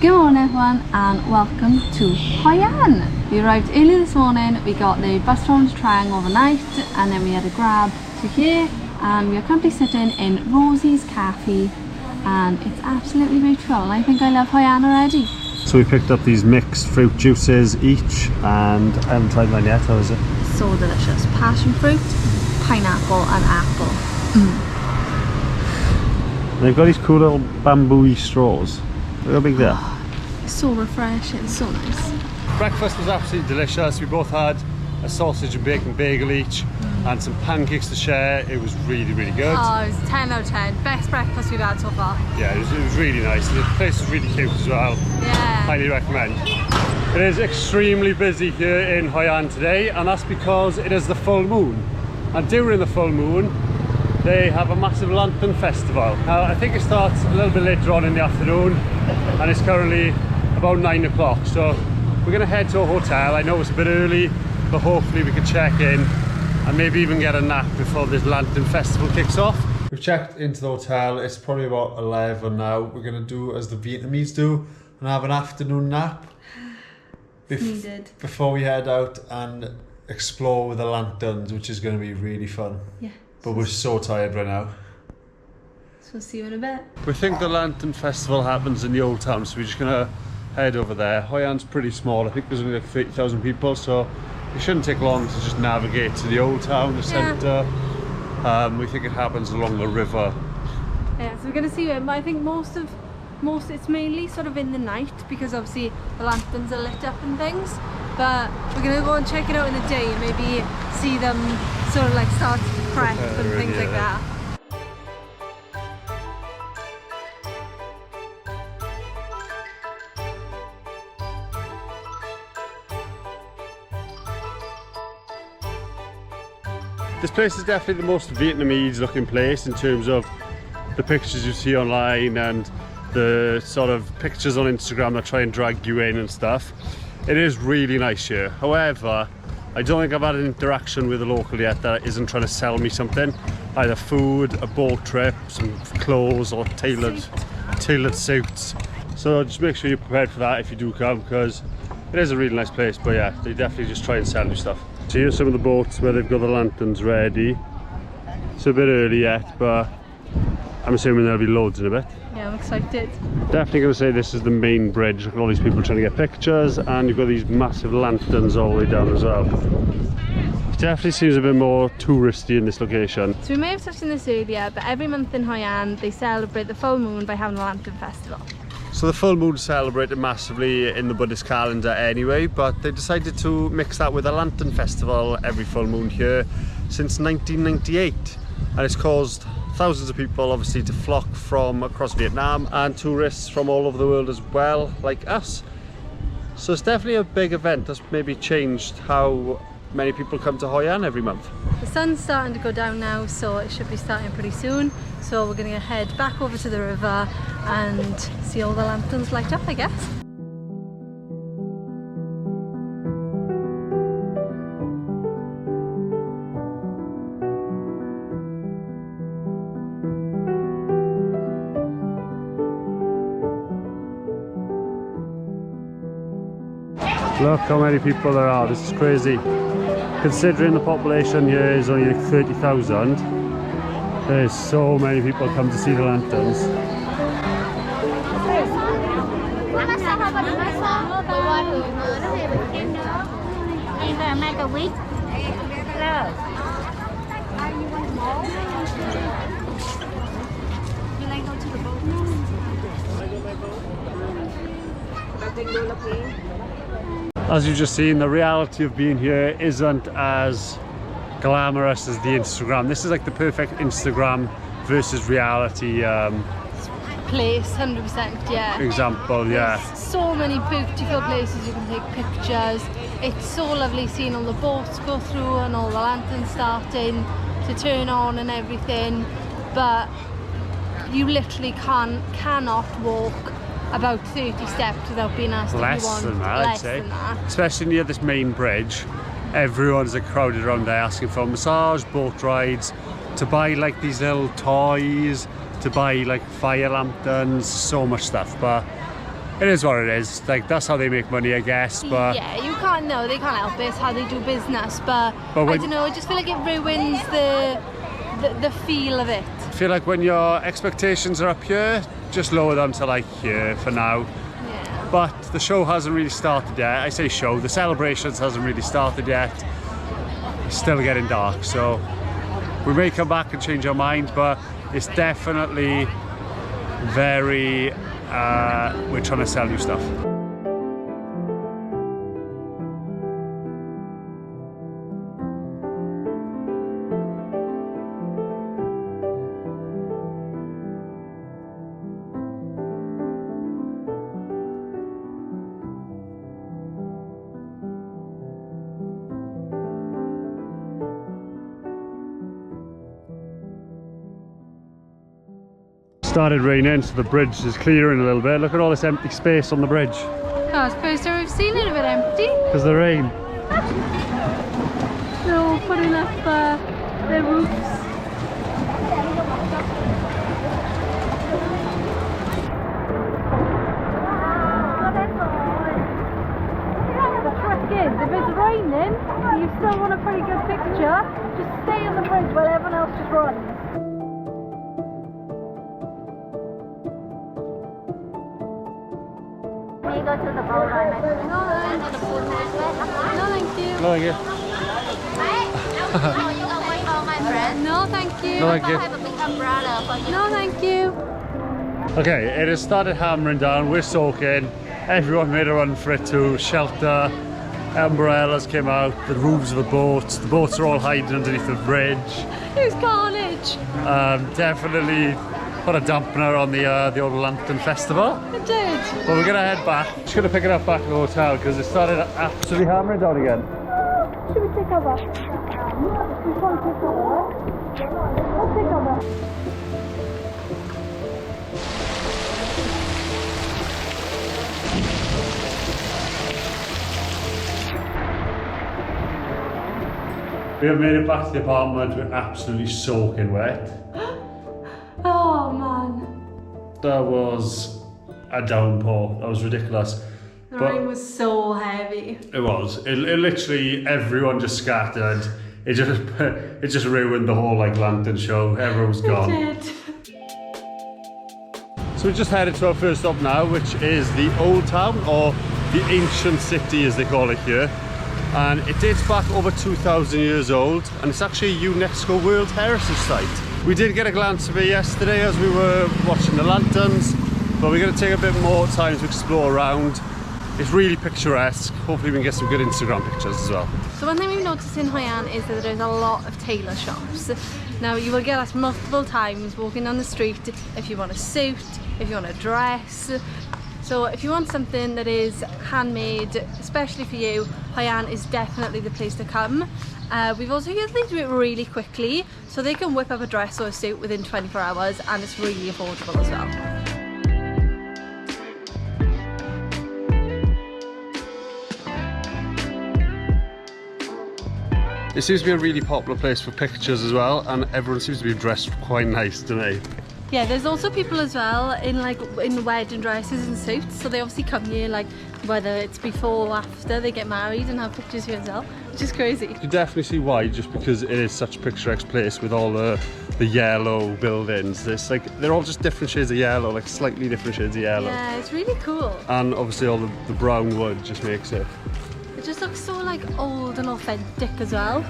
Good morning everyone and welcome to Hoi An. We arrived early this morning, we got the bus from Trang overnight and then we had a grab to here and we are currently sitting in Rosie's Cafe and it's absolutely beautiful and I think I love Hoi An already. So we picked up these mixed fruit juices each and I haven't tried mine yet. How is it? So delicious. Passion fruit, pineapple and apple. And they've got these cool little bamboo-y straws. Look how big they are. So refreshing, so nice. Breakfast was absolutely delicious. We both had a sausage and bacon bagel each and some pancakes to share. It was really, really good. Oh, it was 10 out of 10. Best breakfast we've had so far. Yeah, it was really nice. The place is really cute as well. Yeah. Highly recommend. It is extremely busy here in Hoi An today and that's because it is the full moon. And during the full moon, they have a massive lantern festival. Now, I think it starts a little bit later on in the afternoon and it's currently about 9 o'clock. So we're going to head to a hotel. I know it's a bit early, but hopefully we can check in and maybe even get a nap before this lantern festival kicks off. We've checked into the hotel. It's probably about 11 now. We're going to do as the Vietnamese do and have an afternoon nap Needed. before we head out and explore with the lanterns, which is going to be really fun. Yeah. But we're so tired right now. So we'll see you in a bit. We think the Lantern Festival happens in the Old Town, so we're just gonna head over there. Hoi An's pretty small. I think there's only like 30,000 people, so it shouldn't take long to just navigate to the Old Town, the centre. We think it happens along the river. Yeah, so we're gonna see it, but I think most it's mainly sort of in the night because obviously the lanterns are lit up and things. But we're gonna go and check it out in the day and maybe see them sort of like start to prep and things like that. This place is definitely the most Vietnamese looking place in terms of the pictures you see online and the sort of pictures on Instagram that try and drag you in and stuff. It is really nice here. However, I don't think I've had an interaction with a local yet that isn't trying to sell me something. Either food, a boat trip, some clothes or tailored suits. So just make sure you're prepared for that if you do come because it is a really nice place. But yeah, they definitely just try and sell you stuff. So here's some of the boats where they've got the lanterns ready. It's a bit early yet, but I'm assuming there'll be loads in a bit. Yeah, I'm excited. Definitely going to say this is the main bridge. Look at all these people trying to get pictures and you've got these massive lanterns all the way down as well. It definitely seems a bit more touristy in this location. So we may have touched on this earlier, but every month in Hoi An they celebrate the full moon by having a lantern festival. So the full moon is celebrated massively in the Buddhist calendar anyway, but they decided to mix that with a lantern festival every full moon here since 1998 and it's caused thousands of people obviously to flock from across Vietnam and tourists from all over the world as well, like us. So it's definitely a big event that's maybe changed how many people come to Hoi An every month. The sun's starting to go down now, so it should be starting pretty soon. So we're going to head back over to the river and see all the lanterns light up, I guess. Look how many people there are, this is crazy. Considering the population here is only like 30,000, there's so many people come to see the lanterns. As you've just seen, the reality of being here isn't as glamorous as the Instagram. This is like the perfect Instagram versus reality place, 100%, yeah. example, yeah. There's so many beautiful places you can take pictures. It's so lovely seeing all the boats go through and all the lanterns starting to turn on and everything, but you literally cannot walk about 30 steps without being asked if you want less than that, I'd say. than that. Especially near this main bridge, everyone's like crowded around there asking for massage, boat rides, to buy like these little toys, to buy like fire lanterns, so much stuff. But It is what it is. Like, that's how they make money, I guess. But yeah, you can't know. They can't help it. It's how they do business. But when, I don't know. I just feel like it ruins the feel of it. I feel like when your expectations are up here, just lower them to like here for now. Yeah. But the show hasn't really started yet. I say show. The celebrations hasn't really started yet. It's still getting dark, so we may come back and change our mind. But it's definitely very. We're trying to sell you stuff. Started raining, so the bridge is clearing a little bit. Look at all this empty space on the bridge. Oh, I suppose we've seen it a bit empty. Because of the rain. So putting up the roofs. The trick is, if it's raining and you still want a pretty good picture, just stay on the bridge while everyone else just runs. Go to the boat ride. No, thank you. No, thank you. No, thank you. No, thank you. Have a big umbrella for you. No, thank you. Okay, it has started hammering down. We're soaking. Everyone made a run for it to shelter. Umbrellas came out. The roofs of the boats are all hiding underneath the bridge. It was carnage. Definitely put a dampener on the old Lantern Festival. It did. But we're gonna head back. Just gonna pick it up back at the hotel because it started absolutely hammering down again. Should we take over? We can't take over. Let's take over. We have made it back to the apartment. We're absolutely soaking wet. Oh man. That was a downpour. That was ridiculous. The rain was so heavy. It was. It literally, everyone just scattered. It just ruined the whole like lantern show. Everyone was gone. It did. So we just headed to our first stop now, which is the Old Town, or the Ancient City as they call it here. And it dates back over 2,000 years old, and it's actually a UNESCO World Heritage Site. We did get a glance of it yesterday as we were watching the lanterns, but we're going to take a bit more time to explore around. It's really picturesque. Hopefully we can get some good Instagram pictures as well. So one thing we've noticed in Hoi An is that there's a lot of tailor shops. Now you will get asked multiple times walking down the street if you want a suit, if you want a dress. So if you want something that is handmade, especially for you, Hoi An is definitely the place to come. We've also heard they do it really quickly, so they can whip up a dress or a suit within 24 hours, and it's really affordable as well. It seems to be a really popular place for pictures as well, and everyone seems to be dressed quite nice today. Yeah, there's also people as well in wedding dresses and suits, so they obviously come here like whether it's before or after they get married and have pictures here as well, which is crazy. You can definitely see why, just because it is such a picturesque place with all the yellow buildings. It's like they're all just different shades of yellow, like slightly different shades of yellow. Yeah, it's really cool. And obviously all the brown wood just makes it. It just looks so like old and authentic as well.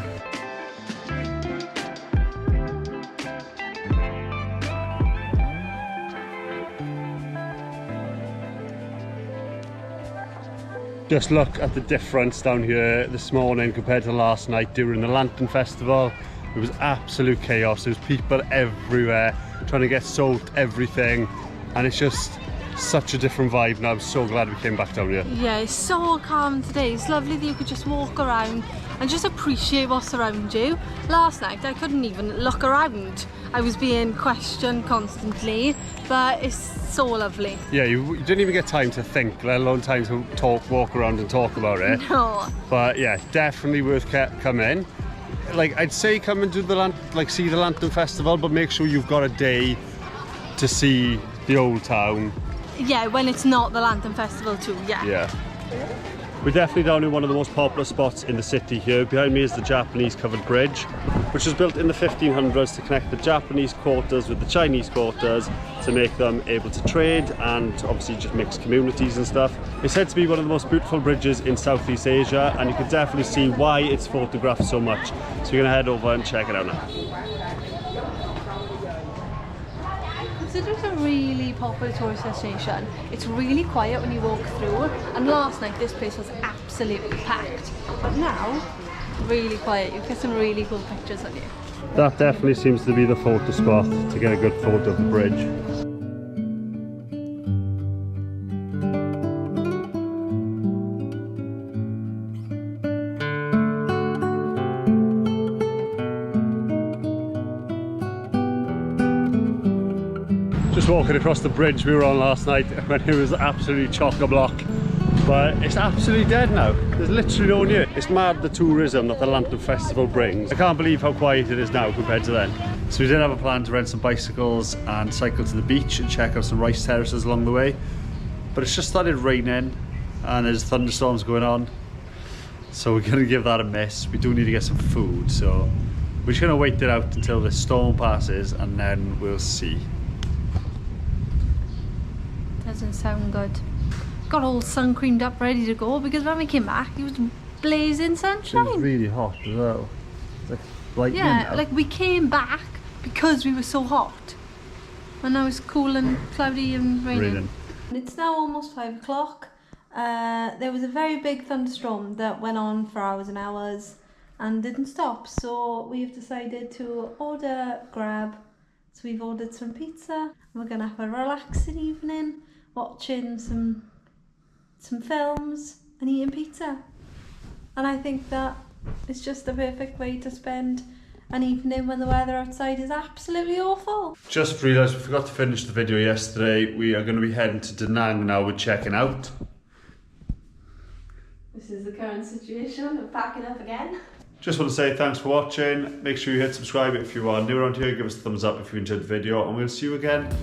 Just look at the difference down here this morning compared to last night during the Lantern Festival. It was absolute chaos. There was people everywhere trying to get soaked, everything, and it's just such a different vibe now. I'm so glad we came back down here. Yeah, it's so calm today. It's lovely that you could just walk around and just appreciate what's around you. Last night I couldn't even look around. I was being questioned constantly, but it's so lovely. Yeah, you didn't even get time to think, let alone time to walk around and talk about it. No. But yeah, definitely worth coming. Like I'd say come and do see the Lantern Festival, but make sure you've got a day to see the Old Town. Yeah, when it's not the Lantern Festival too, yeah. Yeah. We're definitely down in one of the most popular spots in the city here. Behind me is the Japanese covered bridge, which was built in the 1500s to connect the Japanese quarters with the Chinese quarters to make them able to trade and obviously just mix communities and stuff. It's said to be one of the most beautiful bridges in Southeast Asia, and you can definitely see why it's photographed so much. So we're gonna head over and check it out now. Considering it's a really popular tourist destination, it's really quiet when you walk through, and last night this place was absolutely packed, but now really quiet. You get some really cool pictures on you. That definitely seems to be the photo spot to get a good photo of the bridge. Just walking across the bridge we were on last night when it was absolutely chock-a-block, but it's absolutely dead now. There's literally no one here. It's mad the tourism that the Lantern Festival brings. I can't believe how quiet it is now compared to then. So we did have a plan to rent some bicycles and cycle to the beach and check out some rice terraces along the way, but it's just started raining and there's thunderstorms going on, so we're gonna give that a miss. We do need to get some food, so we're just gonna wait it out until the storm passes and then we'll see. Doesn't sound good. Got all sun creamed up, ready to go, because when we came back, it was blazing sunshine. It was really hot as well. It's like lightning yeah, now. like we came back because we were so hot, and now it's cool and cloudy and raining. It's now almost 5 o'clock. There was a very big thunderstorm that went on for hours and hours and didn't stop, so we've decided to order grab. So we've ordered some pizza. We're gonna have a relaxing evening, watching some films and eating pizza. And I think that is just the perfect way to spend an evening when the weather outside is absolutely awful. Just realised we forgot to finish the video yesterday. We are going to be heading to Da Nang now. We're checking out. This is the current situation of packing up again. Just want to say thanks for watching. Make sure you hit subscribe if you are new around here. Give us a thumbs up if you enjoyed the video, and we'll see you again